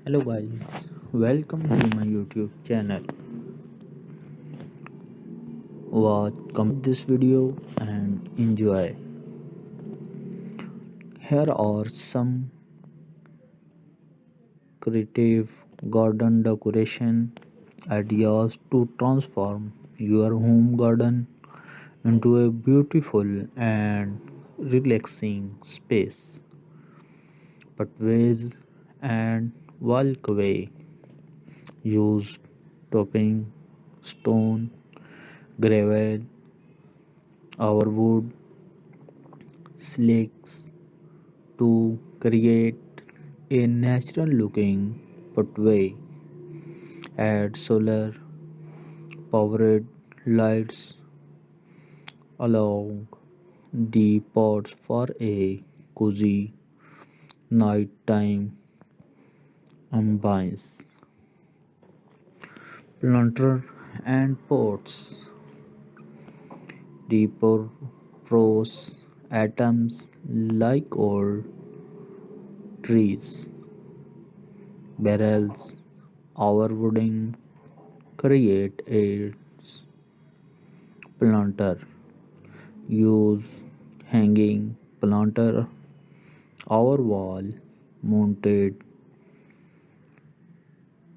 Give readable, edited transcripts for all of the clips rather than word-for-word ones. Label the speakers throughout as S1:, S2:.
S1: Hello guys, welcome to my YouTube channel. Watch complete this video and enjoy. Here are some creative garden decoration ideas to transform your home garden into a beautiful and relaxing space. Pathways and walkway use topping, stone, gravel, our wood, slicks to create a natural looking pathway. Add solar powered lights along the pots for a cozy nighttime ambience. Planter and pots repurpose atoms like old trees, barrels, our wooden create a planter. Use hanging planter or wall mounted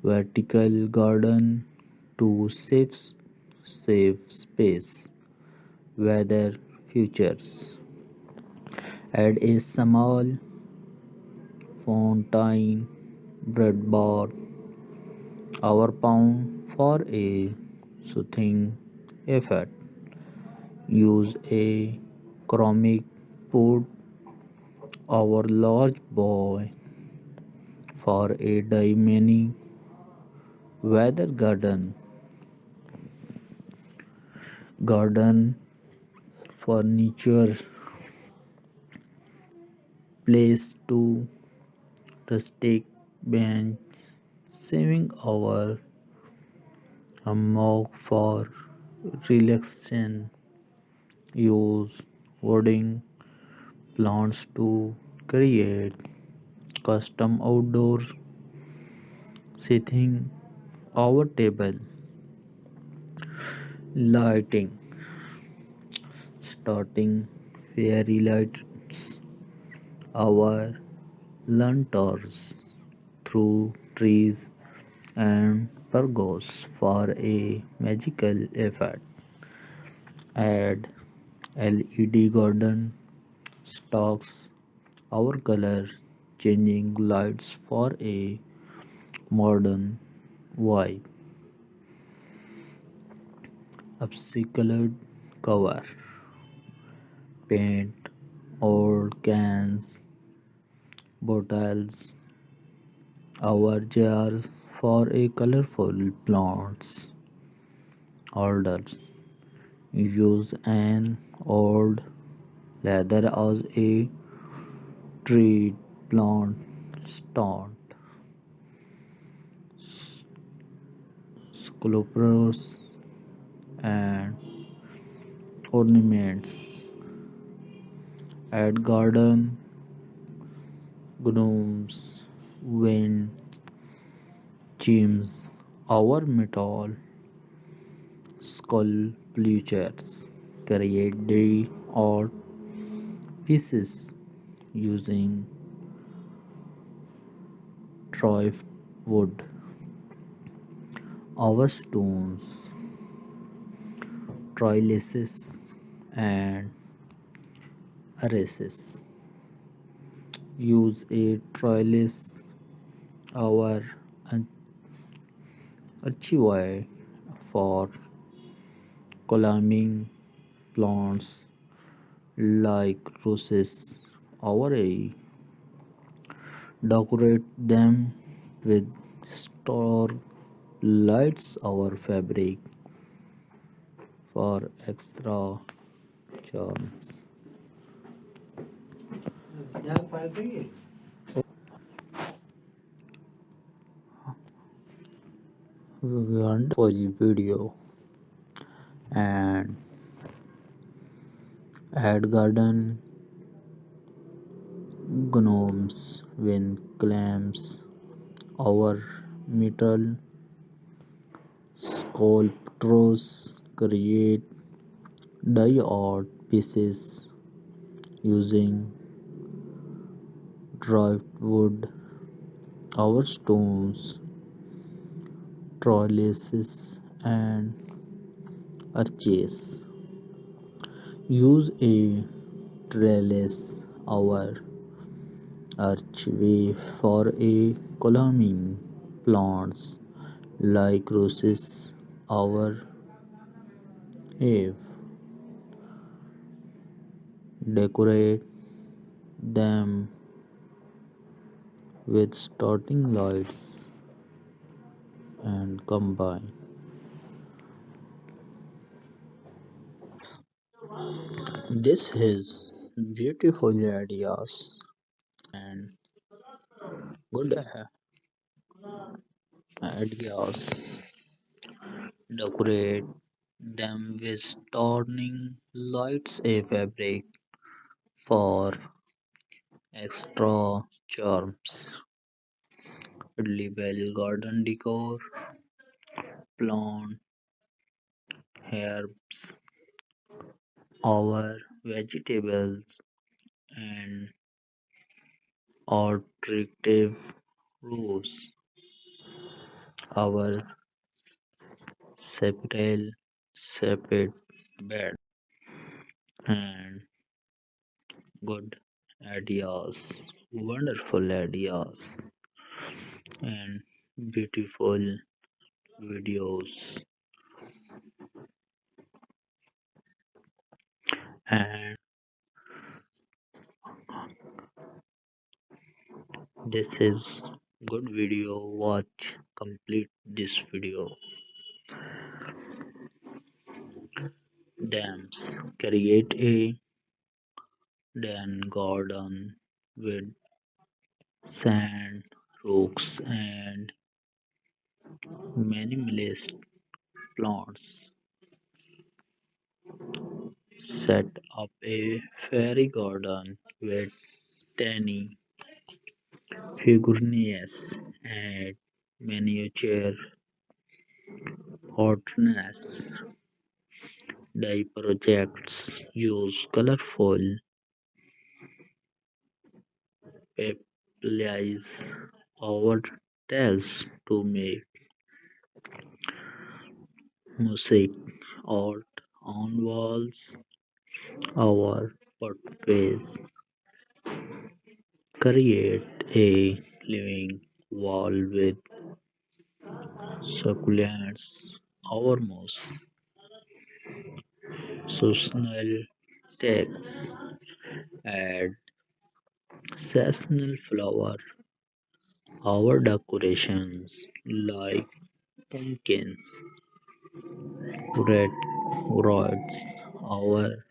S1: vertical garden to save space. Weather features. Add a small fountain bread bar or pound for a soothing effect. Use a ceramic pot or large boy for a mini weather garden furniture place to rustic bench saving our hammock for relaxation. Use wooding plants to create custom outdoor seating. Our table lighting starting fairy lights our lanterns through trees and pergolas for a magical effect. Add LED garden stocks our color changing lights for a modern vibe. Upcycled cover paint old cans, bottles, our jars for a colorful plants holders. Use an old leather as a tree plant stand. Sculptures and ornaments. Add garden gnomes, wind chimes, our metal sculptures. Create the art pieces using drift wood. Our stones, trellises, and arrases. Use a trellis, our archivai for climbing plants like roses. Our a decorate them with star lights. Our fabric for extra charms. Wonderful video and add garden gnomes, wind clams, Our metal sculptors create die art pieces using driftwood. Our stones, trellises, and arches use a trellis. Our archway for a climbing plants like roses. Our have decorate them with starting lights and combine. This is beautiful ideas and good ideas. Decorate them with starting lights a fabric for extra charms. Label garden decor, plant, herbs, our vegetables and attractive rows. Our separate separate bed and good ideas, wonderful ideas and beautiful videos and this is good video. Watch complete this video. Dams create a den garden with sand, rocks and minimalist plants. Set up a fairy garden with tiny figurines and miniature hotness. Dye projects use colorful papiers or tiles to make mosaic art on walls. Our pathways create a living wall with succulents. Our most seasonal texts add seasonal flower. Our decorations like pumpkins, red rods, our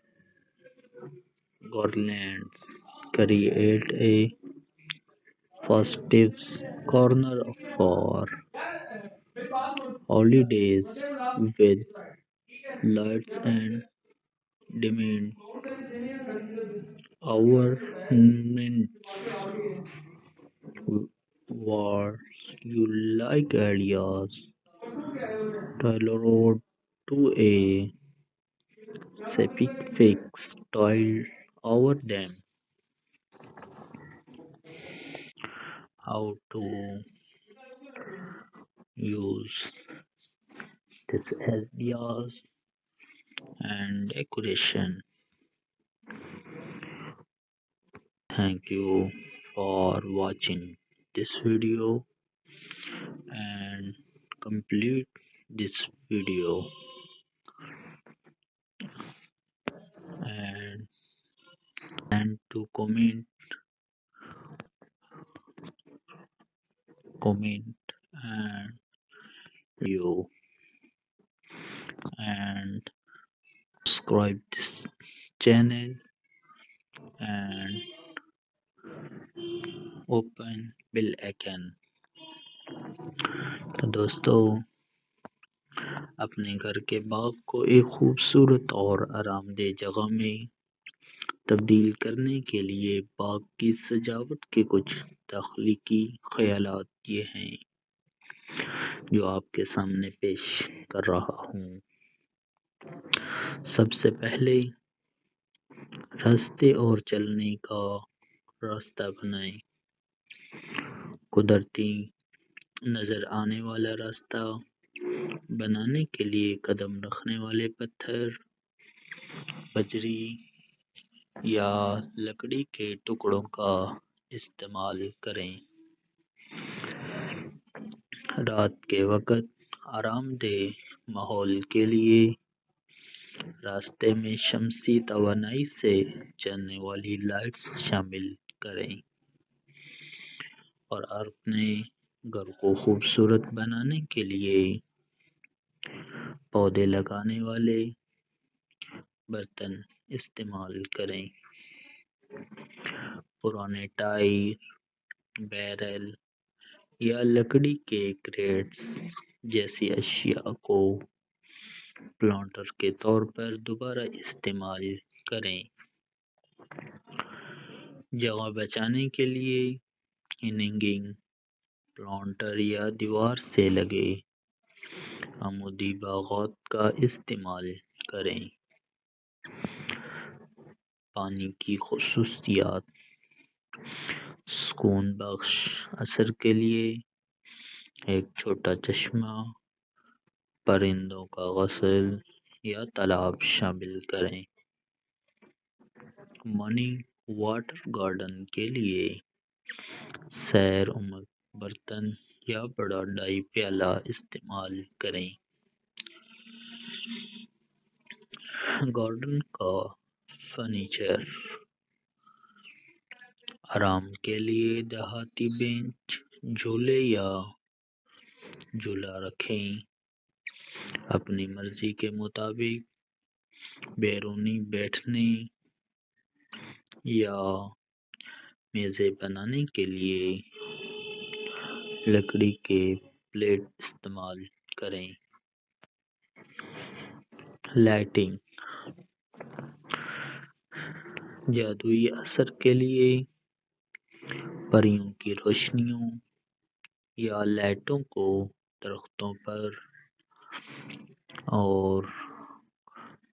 S1: garlands create a festive corner for holidays with lights and dimming. Our mints were you like ideas tailored to a specific style over them. How to use these ideas and decoration. Thank you for watching this video and complete this video and to comment and you and subscribe this channel and open bell icon। तो दोस्तों अपने घर के बाग को एक खूबसूरत और आरामदेह जगह में تبدیل کرنے کے لیے باغ کی سجاوٹ کے کچھ تخلیقی خیالات یہ ہیں جو آپ کے سامنے پیش کر رہا ہوں۔ سب سے پہلے راستے اور چلنے کا راستہ بنائیں۔ قدرتی نظر آنے والا راستہ بنانے کے لیے قدم رکھنے والے پتھر، بجری یا لکڑی کے ٹکڑوں کا استعمال کریں۔ رات کے وقت آرام دہ ماحول کے لیے راستے میں شمسی توانائی سے چلنے والی لائٹس شامل کریں اور اپنے گھر کو خوبصورت بنانے کے لیے پودے لگانے والے برتن استعمال کریں۔ پرانے ٹائر، بیرل یا لکڑی کے کریٹس جیسی اشیاء کو پلانٹر کے طور پر دوبارہ استعمال کریں۔ جگہ بچانے کے لیے ہینگنگ پلانٹر یا دیوار سے لگے عمودی باغات کا استعمال کریں۔ پانی کی خصوصیات، سکون بخش اثر کے لیے ایک چھوٹا چشمہ، پرندوں کا غسل یا تالاب شامل کریں۔ منی واٹر گارڈن کے لیے سیر عمر برتن یا بڑا ڈائی پیالہ استعمال کریں۔ گارڈن کا فرنیچر، آرام کے لیے دیہاتی بینچ، جھولے یا جھولا رکھیں۔ اپنی مرضی کے مطابق بیرونی بیٹھنے یا میزیں بنانے کے لیے لکڑی کے پلیٹ استعمال کریں۔ لائٹنگ، جادوئی اثر کے لیے پریوں کی روشنیوں یا لائٹوں کو درختوں پر اور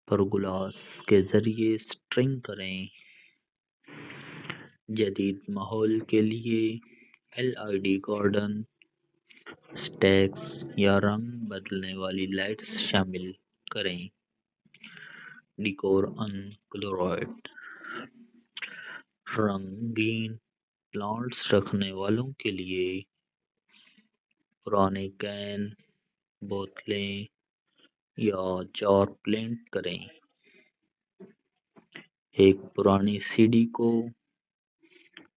S1: پرگلاس کے ذریعے سٹرنگ کریں۔ جدید ماحول کے لیے LED گارڈن اسٹیکس یا رنگ بدلنے والی لائٹس شامل کریں۔ ڈیکور کلورائڈ، رنگین پلانٹس رکھنے والوں کے لیے پرانے کین، بوتلیں یا جار پینٹ کریں۔ ایک پرانی CD کو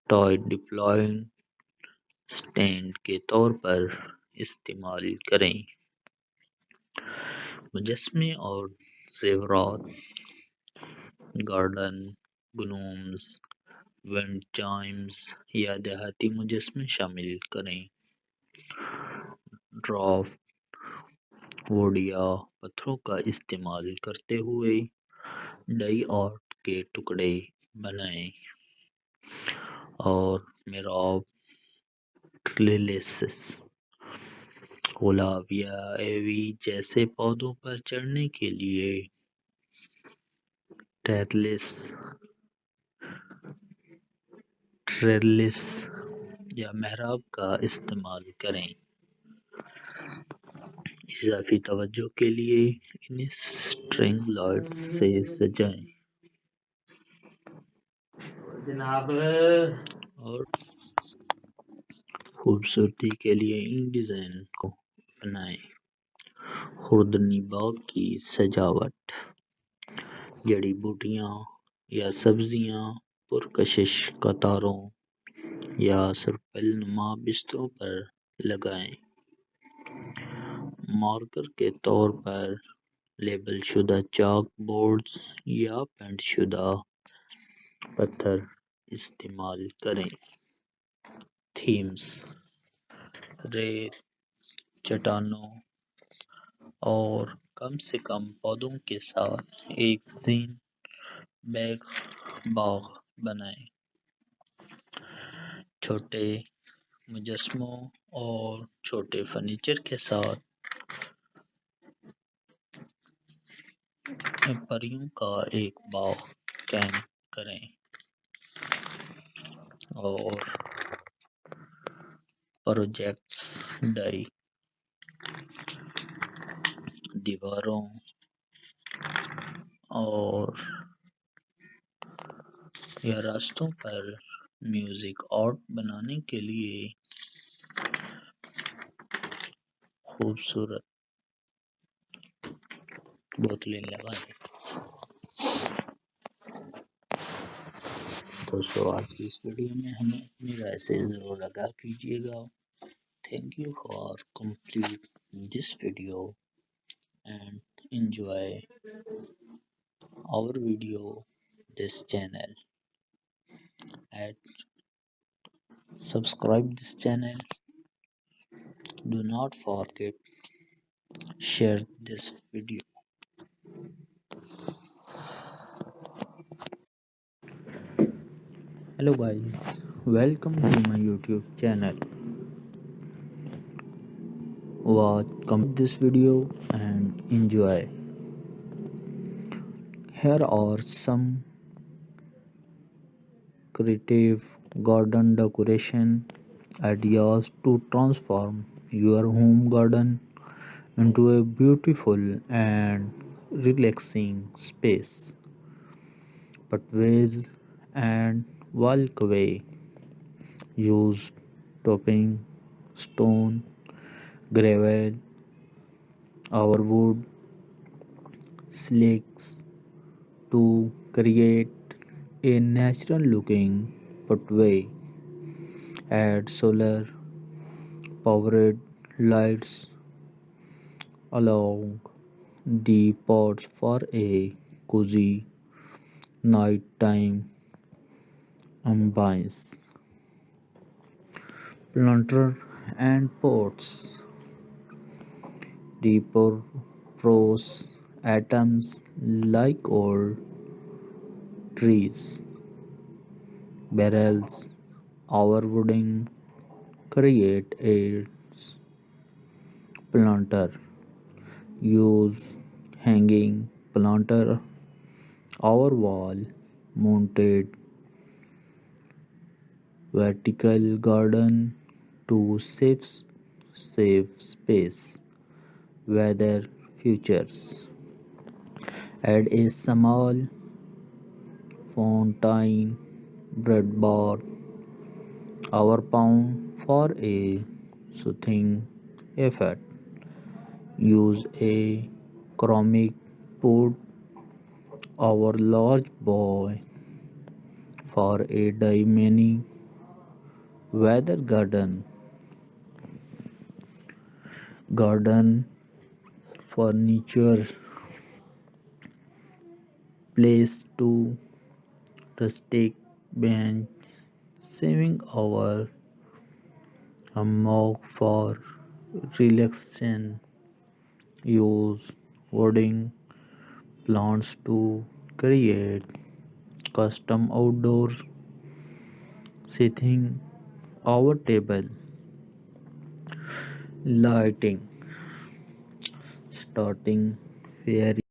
S1: ٹوائے ڈپلوئنگ اسٹینڈ کے طور پر استعمال کریں۔ مجسمے اور زیورات، گارڈن گنومز، ونڈ چائمز یا دیہاتی مجسمے شامل کریں۔ ڈرافٹ ووڈ یا پتھروں کا استعمال کرتے ہوئے ڈائی آرٹ کے ٹکڑے بنائیں اور محراب، ٹریلسز، گلاب یا ایوی جیسے پودوں پر چڑھنے کے لیے ٹریلس یا محراب کا استعمال کریں۔ اضافی توجہ کے لیے انہیں سٹرنگ لائٹس سے سجائیں اور خوبصورتی کے لیے ان ڈیزائن کو بنائیں۔ خوردنی باغ کی سجاوٹ، جڑی بوٹیاں یا سبزیاں پرکشش قطاروں یا سرپل نما بستروں پر لگائیں۔ مارکر کے طور پر لیبل شدہ چاک بورڈز یا پینٹ شدہ پتھر استعمال کریں۔ تھیمز، ریت، چٹانوں اور کم سے کم پودوں کے ساتھ ایک زین بیگ बाग बनाएं। छोटे मुजस्मों और छोटे फर्नीचर के साथ परियों का एक बाग कैम करें और प्रोजेक्ट्स डाई दीवारों और या रास्तों पर म्यूजिक आर्ट बनाने के लिए खूबसूरत बोतलें लगाएं। दोस्तों, आज की इस वीडियो में हमें अपनी राय से ज़रूर आगाह कीजिएगा। Thank you for complete this video and enjoy our video this channel and subscribe this channel. Do not forget share this video. Hello guys, welcome to my YouTube channel. Watch this video and enjoy. Here are some creative garden decoration ideas to transform your home garden into a beautiful and relaxing space. Pathways and walkway use topping, stone, gravel, or wood slicks to create a natural looking pathway. Add solar powered lights along the pods for a cozy nighttime ambience. Planter and pots repurpose atoms like old trees, barrels, or wooden create a planter. Use hanging planter or wall mounted vertical garden to save space. Weather features. Add a small fountain breadboard or pound for a soothing effect. Use a ceramic pot or large boy for a mini weather garden furniture place to rustic bench saving our hammock for relaxation. Use wooding plants to create custom outdoor seating. Our table lighting starting fairy